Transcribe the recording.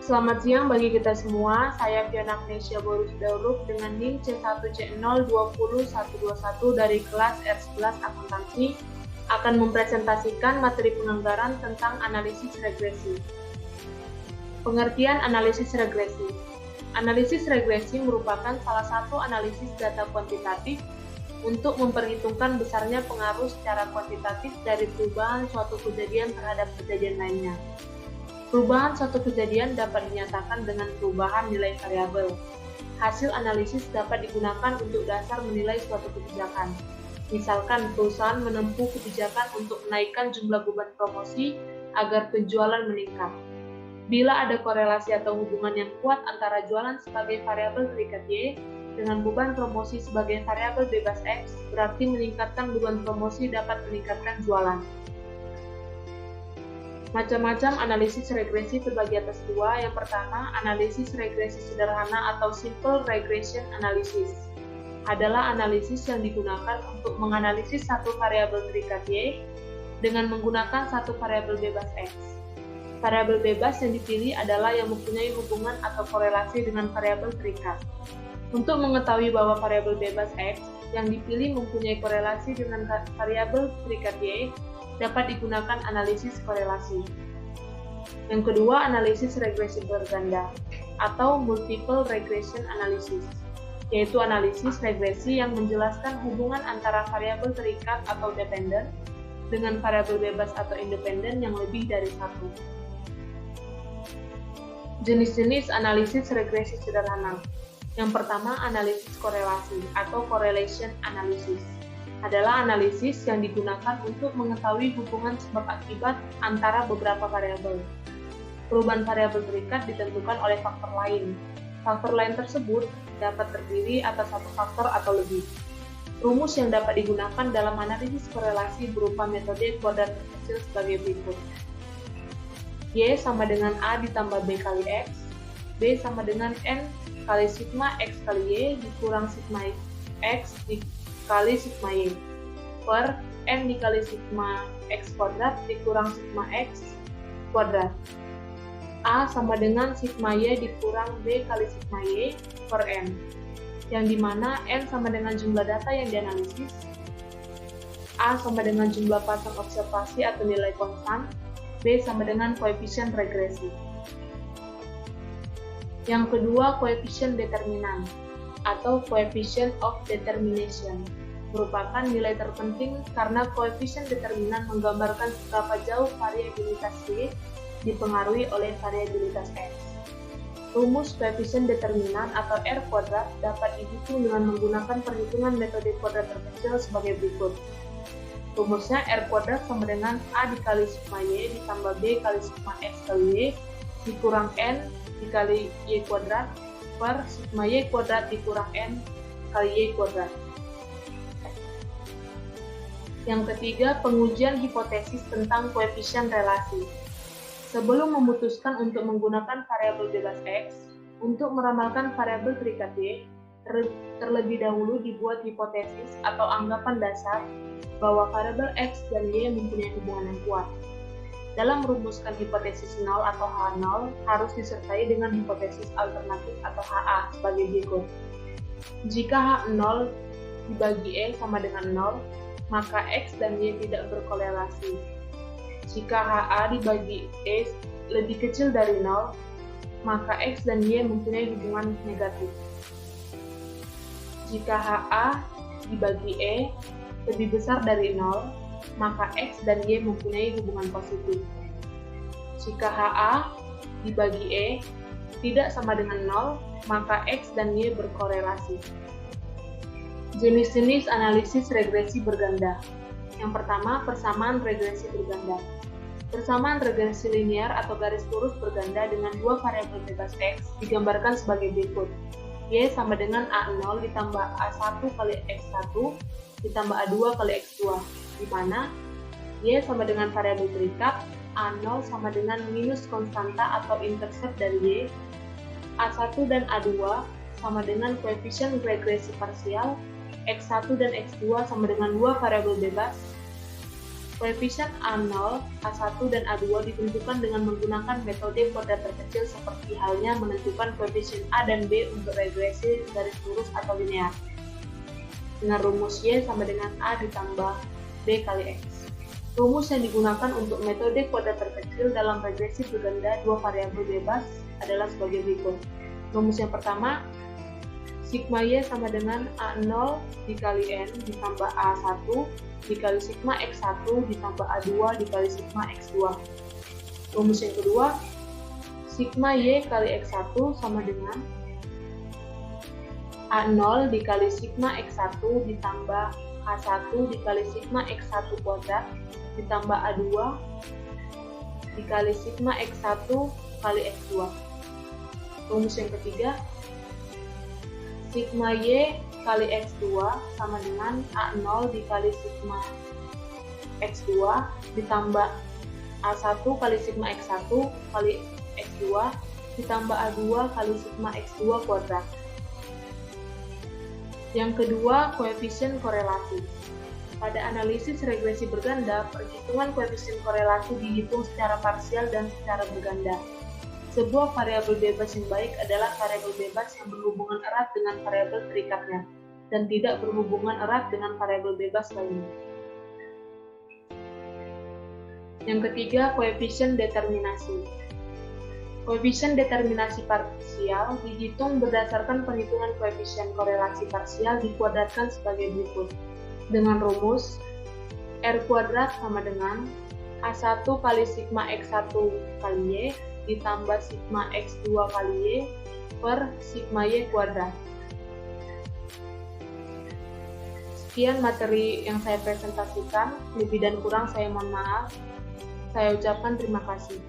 Selamat siang bagi kita semua, saya Fiona Agnesia Borus Dauluk dengan NIM C1C0201121 dari kelas R11 Akuntansi akan mempresentasikan materi penganggaran tentang analisis regresi. Pengertian analisis regresi. Analisis regresi merupakan salah satu analisis data kuantitatif untuk memperhitungkan besarnya pengaruh secara kuantitatif dari perubahan suatu kejadian terhadap kejadian lainnya. Perubahan suatu kejadian dapat dinyatakan dengan perubahan nilai variabel. Hasil analisis dapat digunakan untuk dasar menilai suatu kebijakan. Misalkan perusahaan menempuh kebijakan untuk menaikkan jumlah beban promosi agar penjualan meningkat. Bila ada korelasi atau hubungan yang kuat antara jualan sebagai variabel terikat Y dengan beban promosi sebagai variabel bebas X, berarti meningkatkan beban promosi dapat meningkatkan jualan. Macam-macam analisis regresi terbagi atas dua. Yang pertama, analisis regresi sederhana atau simple regression analysis adalah analisis yang digunakan untuk menganalisis satu variabel terikat Y dengan menggunakan satu variabel bebas X. Variabel bebas yang dipilih adalah yang mempunyai hubungan atau korelasi dengan variabel terikat. Untuk mengetahui bahwa variabel bebas X yang dipilih mempunyai korelasi dengan variabel terikat Y, dapat digunakan analisis korelasi. Yang kedua, analisis regresi berganda atau multiple regression analysis, yaitu analisis regresi yang menjelaskan hubungan antara variabel terikat atau dependent dengan variabel bebas atau independen yang lebih dari satu. Jenis-jenis analisis regresi sederhana. Yang pertama, analisis korelasi atau correlation analysis adalah analisis yang digunakan untuk mengetahui hubungan sebab akibat antara beberapa variabel. Perubahan variabel terikat ditentukan oleh faktor lain. Faktor lain tersebut dapat terdiri atas satu faktor atau lebih. Rumus yang dapat digunakan dalam analisis korelasi berupa metode kuadrat terkecil sebagai berikut. Y sama dengan A ditambah B kali X, B sama dengan N kali sigma X kali Y dikurang sigma X dikali sigma Y per N dikali sigma X kuadrat dikurang sigma X kuadrat. A sama dengan sigma Y dikurang B kali sigma Y per N, yang dimana N sama dengan jumlah data yang dianalisis, A sama dengan jumlah pasang observasi atau nilai konstan, B sama dengan koefisien regresi. Yang kedua, koefisien determinan atau coefficient of determination merupakan nilai terpenting karena koefisien determinan menggambarkan seberapa jauh variabilitas Y dipengaruhi oleh variabilitas X. Rumus koefisien determinan atau R kuadrat dapat dihitung dengan menggunakan perhitungan metode kuadrat terkecil sebagai berikut. Rumusnya R kuadrat sama dengan A dikali sigma Y ditambah B kali sigma X kali Y dikurang N dikali Y kuadrat per sigma Y kuadrat dikurang N kali Y kuadrat. Yang ketiga, pengujian hipotesis tentang koefisien relasi. Sebelum memutuskan untuk menggunakan variabel bebas X, untuk meramalkan variabel terikat Y, terlebih dahulu dibuat hipotesis atau anggapan dasar bahwa variabel X dan Y mempunyai hubungan yang kuat. Dalam merumuskan hipotesis 0 atau H0 harus disertai dengan hipotesis alternatif atau HA sebagai berikut. Jika H0 dibagi E sama dengan 0, maka X dan Y tidak berkorelasi. Jika HA dibagi E lebih kecil dari 0, maka X dan Y mempunyai hubungan negatif. Jika HA dibagi E lebih besar dari 0, maka X dan Y mempunyai hubungan positif. Jika HA dibagi E tidak sama dengan 0, maka X dan Y berkorelasi. Jenis-jenis analisis regresi berganda. Yang pertama, persamaan regresi berganda. Persamaan regresi linear atau garis lurus berganda dengan dua variabel bebas X digambarkan sebagai berikut. Y sama dengan A0 ditambah A1 kali X1 ditambah A2 kali X2, di mana Y sama dengan variabel terikat, A0 sama dengan minus konstanta atau intercept dari Y, A1 dan A2 sama dengan koefisien regresi parsial, X1 dan X2 sama dengan dua variabel bebas, Koefisien A0, A1, dan A2 ditentukan dengan menggunakan metode kuadrat terkecil seperti halnya menentukan koefisien A dan B untuk regresi garis lurus atau linear. Dengan rumus Y sama dengan A ditambah B kali X. Rumus yang digunakan untuk metode kuadrat terkecil dalam regresi berganda dua variabel bebas adalah sebagai berikut. Rumus yang pertama, sigma Y sama dengan A0 dikali N ditambah A1 dikali sigma X1 ditambah A2 dikali sigma X2. Rumus yang kedua, sigma Y kali X1 sama dengan A0 dikali sigma X1 ditambah A1 dikali sigma X1 kuadrat ditambah A2 dikali sigma X1 kali X2. Rumus yang ketiga, sigma Y kali X2 sama dengan A0 dikali sigma X2 ditambah A1 kali sigma X1 kali X2 ditambah A2 kali sigma X2 kuadrat. Yang kedua, koefisien korelasi. Pada analisis regresi berganda, perhitungan koefisien korelasi dihitung secara parsial dan secara berganda. Sebuah variabel bebas yang baik adalah variabel bebas yang berhubungan erat dengan variabel terikatnya dan tidak berhubungan erat dengan variabel bebas lainnya. Yang ketiga, koefisien determinasi. Koefisien determinasi parsial dihitung berdasarkan perhitungan koefisien korelasi parsial dikuadratkan sebagai berikut. Dengan rumus R kuadrat sama dengan A1 kali sigma X1 kali Y ditambah sigma X2 kali Y per sigma Y kuadrat. Sekian materi yang saya presentasikan, lebih dan kurang saya mohon maaf. Saya ucapkan terima kasih.